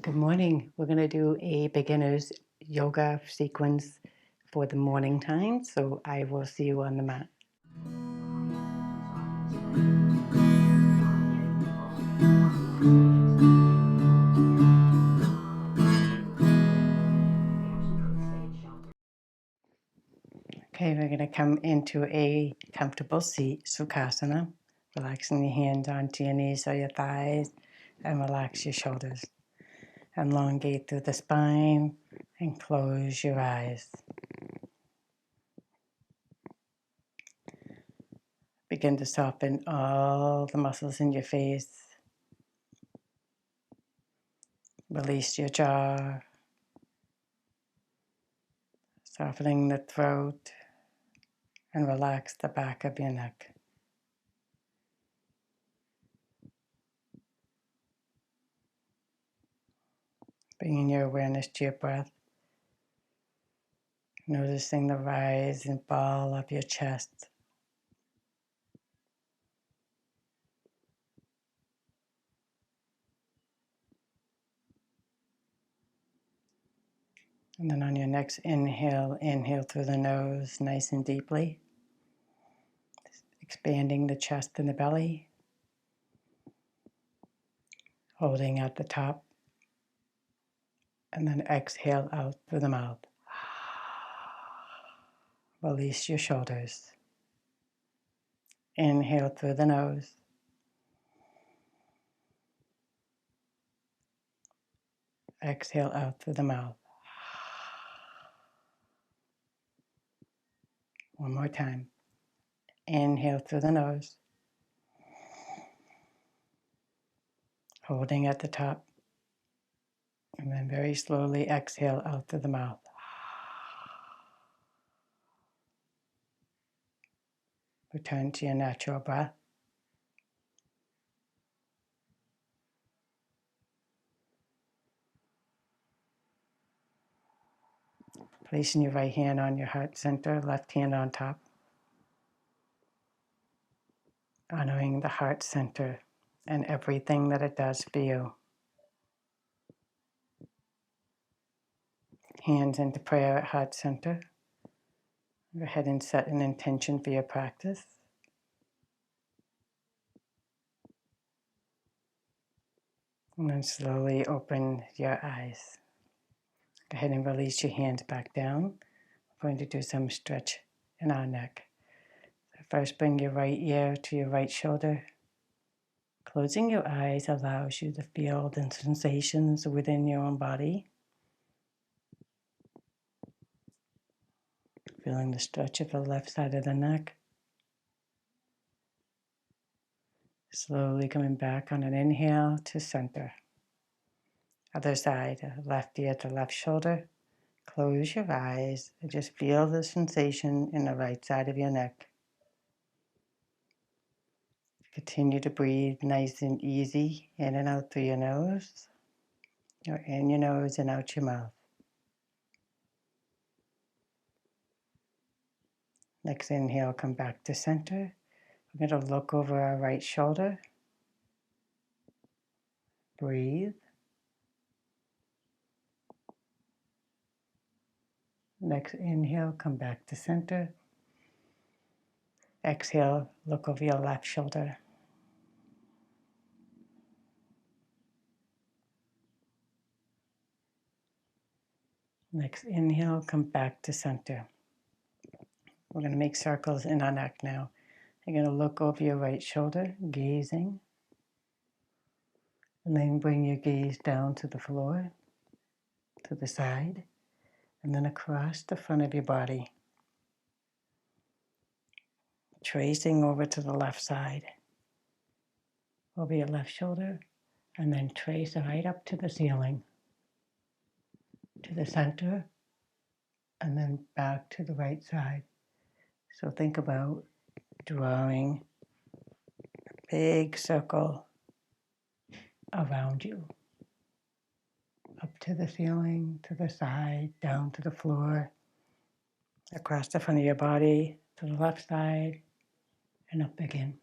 Good morning. We're going to do a beginner's yoga sequence for the morning time, so I will see you on the mat. Okay, we're going to come into a comfortable seat, Sukhasana, relaxing your hands onto your knees or your thighs, and relax your shoulders. Elongate through the spine and close your eyes. Begin to soften all the muscles in your face. Release your jaw, softening the throat, and relax the back of your neck. Bringing your awareness to your breath, noticing the rise and fall of your chest. And then on your next inhale, inhale through the nose nice and deeply, expanding the chest and the belly, holding at the top, and then exhale out through the mouth. Release your shoulders. Inhale through the nose. Exhale out through the mouth. One more time. Inhale through the nose. Holding at the top. And then very slowly exhale out through the mouth. Return to your natural breath. Placing your right hand on your heart center, left hand on top. Honoring the heart center and everything that it does for you. Hands into prayer at heart center. Go ahead and set an intention for your practice. And then slowly open your eyes. Go ahead and release your hands back down. We're going to do some stretch in our neck. So first, bring your right ear to your right shoulder. Closing your eyes allows you to feel the sensations within your own body. Feeling the stretch of the left side of the neck. Slowly coming back on an inhale to center. Other side, left ear to left shoulder. Close your eyes and just feel the sensation in the right side of your neck. Continue to breathe nice and easy in and out through your nose, or in your nose and out your mouth. Next inhale, come back to center. We're going to look over our right shoulder. Breathe. Next inhale, come back to center. Exhale, look over your left shoulder. Next inhale, come back to center. We're going to make circles in our neck now. You're going to look over your right shoulder, gazing. And then bring your gaze down to the floor, to the side, and then across the front of your body. Tracing over to the left side, over your left shoulder, and then trace right up to the ceiling, to the center, and then back to the right side. So think about drawing a big circle around you, up to the ceiling, to the side, down to the floor, across the front of your body, to the left side, and up again.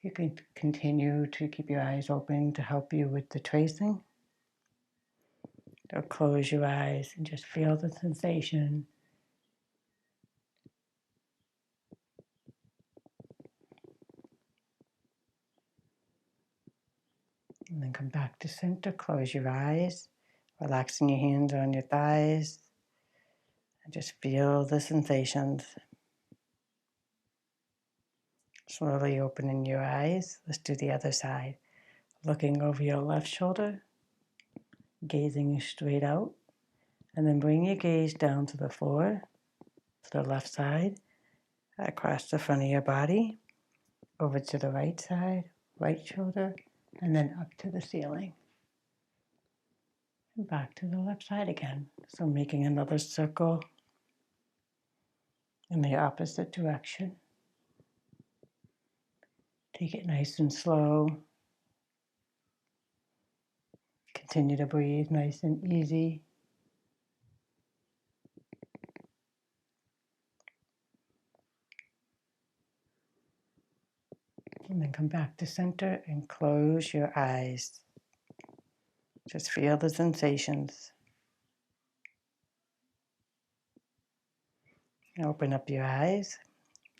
You can continue to keep your eyes open to help you with the tracing. So close your eyes and just feel the sensation. And then come back to center, close your eyes, relaxing your hands on your thighs, and just feel the sensations. Slowly opening your eyes. Let's do the other side. Looking over your left shoulder, gazing straight out, and then bring your gaze down to the floor, to the left side, across the front of your body, over to the right side, right shoulder, and then up to the ceiling. And back to the left side again. So making another circle in the opposite direction. Take it nice and slow. Continue to breathe nice and easy. And then come back to center and close your eyes. Just feel the sensations. Open up your eyes.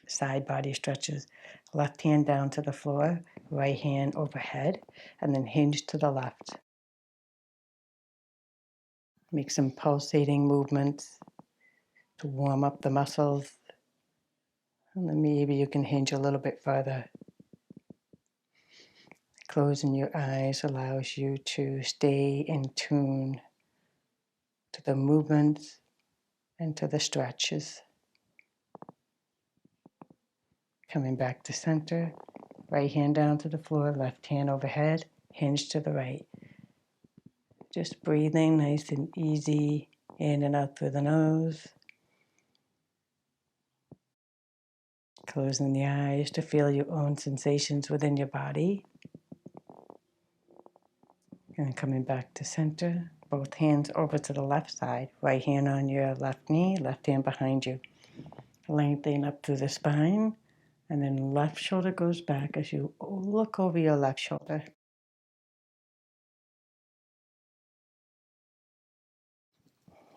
Side body stretches. Left hand down to the floor, right hand overhead, and then hinge to the left. Make some pulsating movements to warm up the muscles. And then maybe you can hinge a little bit further. Closing your eyes allows you to stay in tune to the movements and to the stretches. Coming back to center, right hand down to the floor, left hand overhead, hinge to the right. Just breathing nice and easy in and out through the nose. Closing the eyes to feel your own sensations within your body. And coming back to center, both hands over to the left side, right hand on your left knee, left hand behind you. Lengthening up through the spine, and then left shoulder goes back as you look over your left shoulder.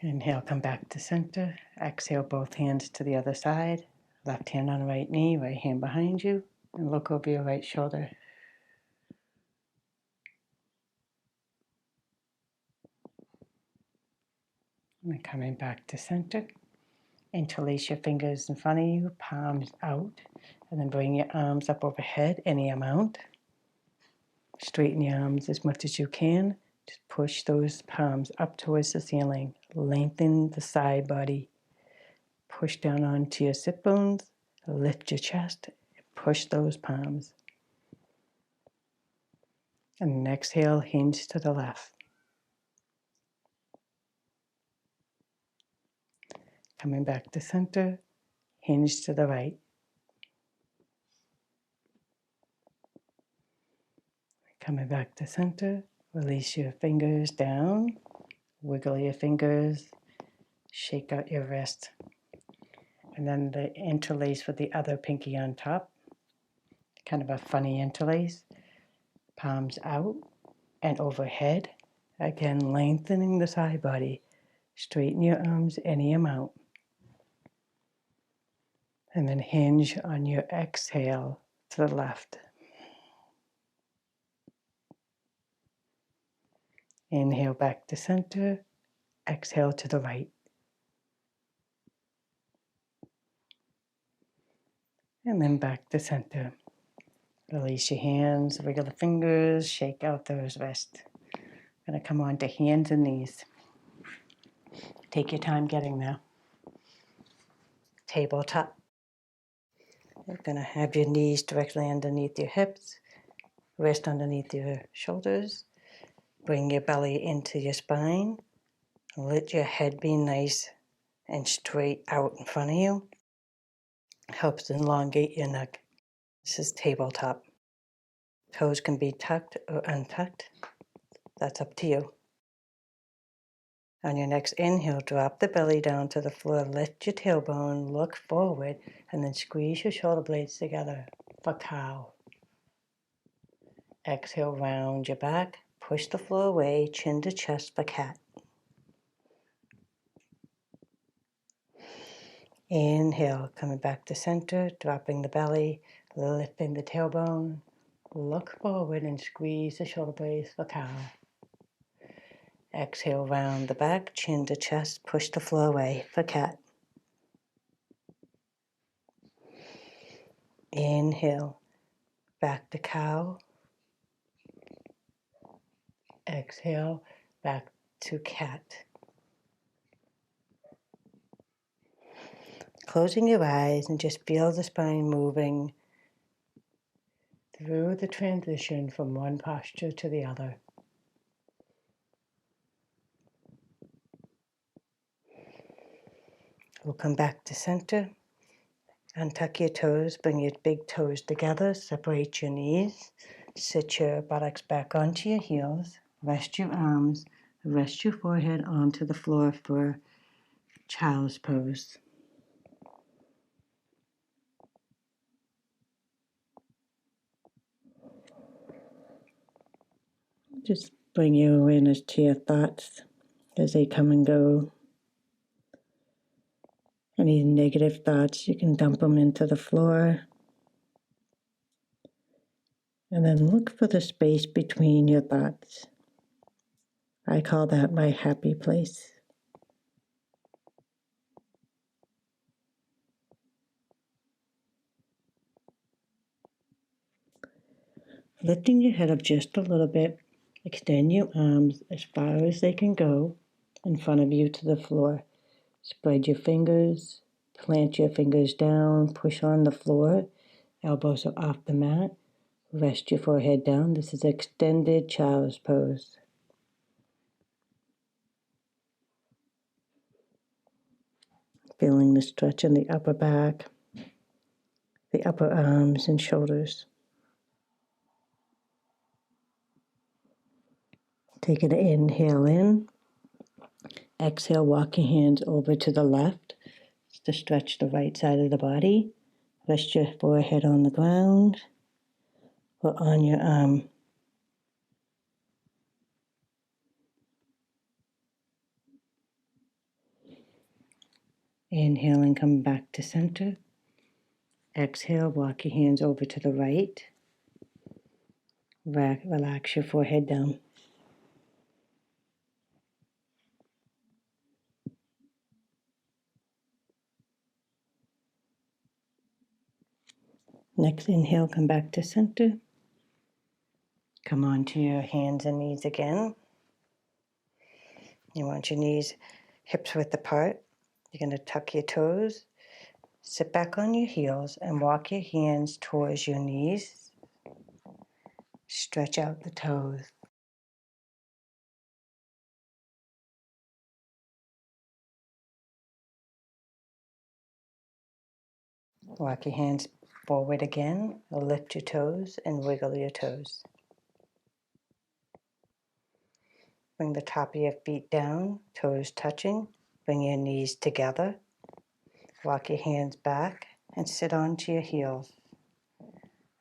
Inhale, come back to center. Exhale, both hands to the other side. Left hand on right knee, right hand behind you, and look over your right shoulder. And then coming back to center. Interlace your fingers in front of you, palms out, and then bring your arms up overhead any amount. Straighten your arms as much as you can. Just push those palms up towards the ceiling. Lengthen the side body. Push down onto your sit bones. Lift your chest. Push those palms. And then exhale, hinge to the left. Coming back to center, hinge to the right. Coming back to center, release your fingers down. Wiggle your fingers. Shake out your wrist. And then the interlace with the other pinky on top. Kind of a funny interlace. Palms out and overhead. Again, lengthening the side body. Straighten your arms any amount. And then hinge on your exhale to the left. Inhale back to center. Exhale to the right. And then back to center. Release your hands, wiggle the fingers, shake out those wrists. Going to come on to hands and knees. Take your time getting there. Tabletop. You're going to have your knees directly underneath your hips, wrist underneath your shoulders. Bring your belly into your spine. Let your head be nice and straight out in front of you. Helps elongate your neck. This is tabletop. Toes can be tucked or untucked. That's up to you. On your next inhale, drop the belly down to the floor, lift your tailbone, look forward, and then squeeze your shoulder blades together for cow. Exhale, round your back, push the floor away, chin to chest for cat. Inhale, coming back to center, dropping the belly, lifting the tailbone. Look forward and squeeze the shoulder blades for cow. Exhale, round the back, chin to chest, push the floor away for cat. Inhale, back to cow. Exhale, back to cat. Closing your eyes and just feel the spine moving through the transition from one posture to the other. We'll come back to center. Untuck your toes, bring your big toes together, separate your knees, sit your buttocks back onto your heels, rest your arms, rest your forehead onto the floor for child's pose. Just bring your awareness to your thoughts as they come and go. Any negative thoughts, you can dump them into the floor. And then look for the space between your thoughts. I call that my happy place. Lifting your head up just a little bit, extend your arms as far as they can go in front of you to the floor. Spread your fingers, plant your fingers down, push on the floor, elbows are off the mat, rest your forehead down. This is extended child's pose. Feeling the stretch in the upper back, the upper arms and shoulders. Take an inhale in. Exhale, walk your hands over to the left to stretch the right side of the body. Rest your forehead on the ground or on your arm. Inhale and come back to center. Exhale, walk your hands over to the right. Relax your forehead down. Next inhale, come back to center. Come onto your hands and knees again. You want your knees hips width apart. You're going to tuck your toes, sit back on your heels, and walk your hands towards your knees. Stretch out the toes. Walk your hands forward again. Lift your toes and wiggle your toes. Bring the top of your feet down, toes touching. Bring your knees together. Walk your hands back and sit onto your heels.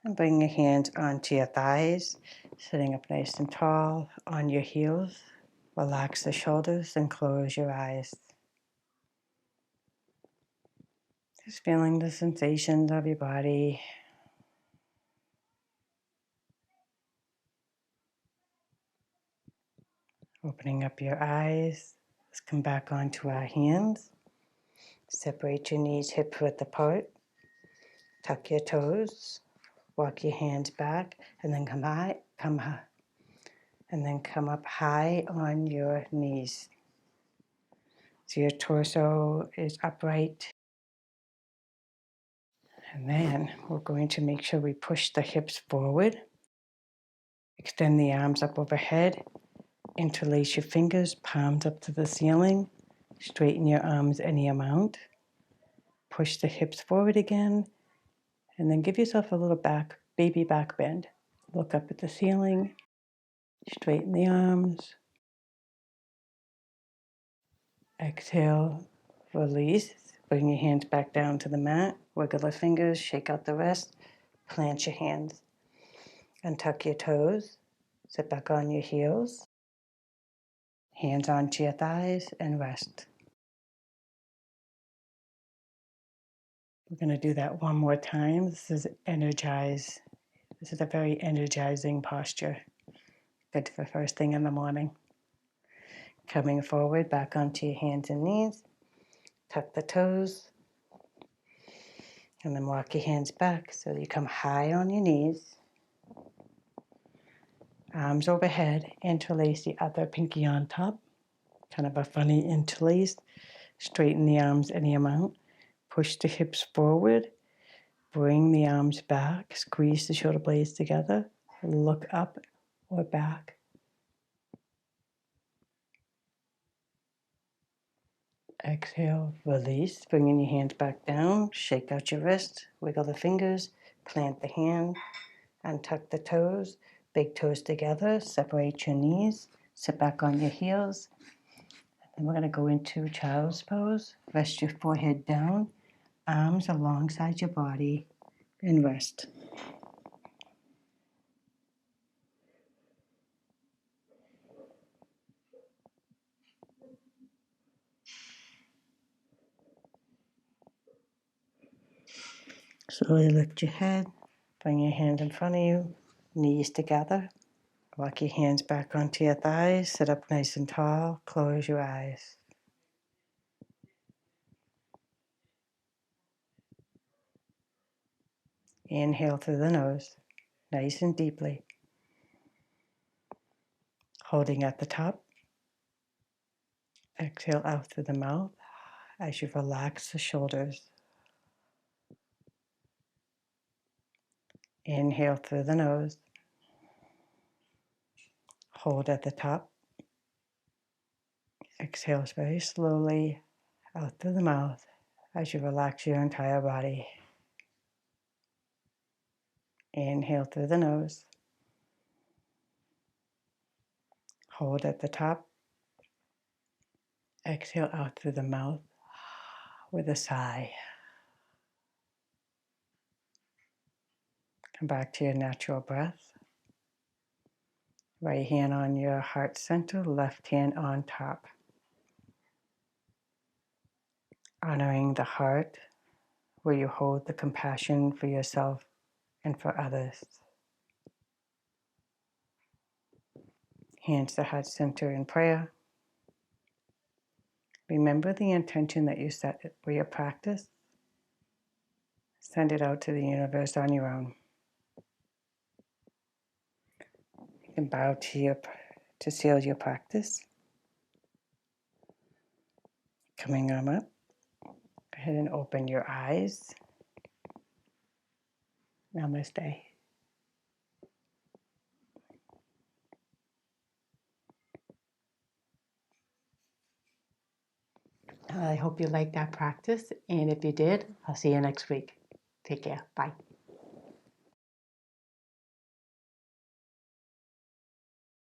And bring your hands onto your thighs, sitting up nice and tall on your heels. Relax the shoulders and close your eyes. Just feeling the sensations of your body. Opening up your eyes. Let's come back onto our hands. Separate your knees hip width apart. Tuck your toes. Walk your hands back and then come high, and then come up high on your knees. So your torso is upright. And then we're going to make sure we push the hips forward. Extend the arms up overhead. Interlace your fingers, palms up to the ceiling. Straighten your arms any amount. Push the hips forward again. And then give yourself a little baby back bend. Look up at the ceiling. Straighten the arms. Exhale, release. Bring your hands back down to the mat. Wiggle the fingers, shake out the rest. Plant your hands. Untuck your toes. Sit back on your heels. Hands onto your thighs and rest. We're going to do that one more time. This is energize. This is a very energizing posture. Good for first thing in the morning. Coming forward, back onto your hands and knees. Tuck the toes. And then walk your hands back so that you come high on your knees. Arms overhead. Interlace the other pinky on top. Kind of a funny interlace. Straighten the arms any amount. Push the hips forward. Bring the arms back. Squeeze the shoulder blades together. Look up or back. Exhale, release. Bringing your hands back down. Shake out your wrist. Wiggle the fingers. Plant the hand. Untuck the toes. Big toes together. Separate your knees. Sit back on your heels. And we're going to go into child's pose. Rest your forehead down. Arms alongside your body. And rest. Slowly lift your head. Bring your hand in front of you. Knees together. Walk your hands back onto your thighs. Sit up nice and tall. Close your eyes. Inhale through the nose, nice and deeply. Holding at the top. Exhale out through the mouth as you relax the shoulders. Inhale through the nose. Hold at the top. Exhale very slowly out through the mouth as you relax your entire body. Inhale through the nose. Hold at the top. Exhale out through the mouth with a sigh. Come back to your natural breath. Right hand on your heart center, left hand on top. Honoring the heart where you hold the compassion for yourself and for others. Hands to heart center in prayer. Remember the intention that you set for your practice. Send it out to the universe on your own. You can bow to seal your practice. Coming on up. Go ahead and open your eyes. Namaste. I hope you liked that practice, and if you did, I'll see you next week. Take care. Bye.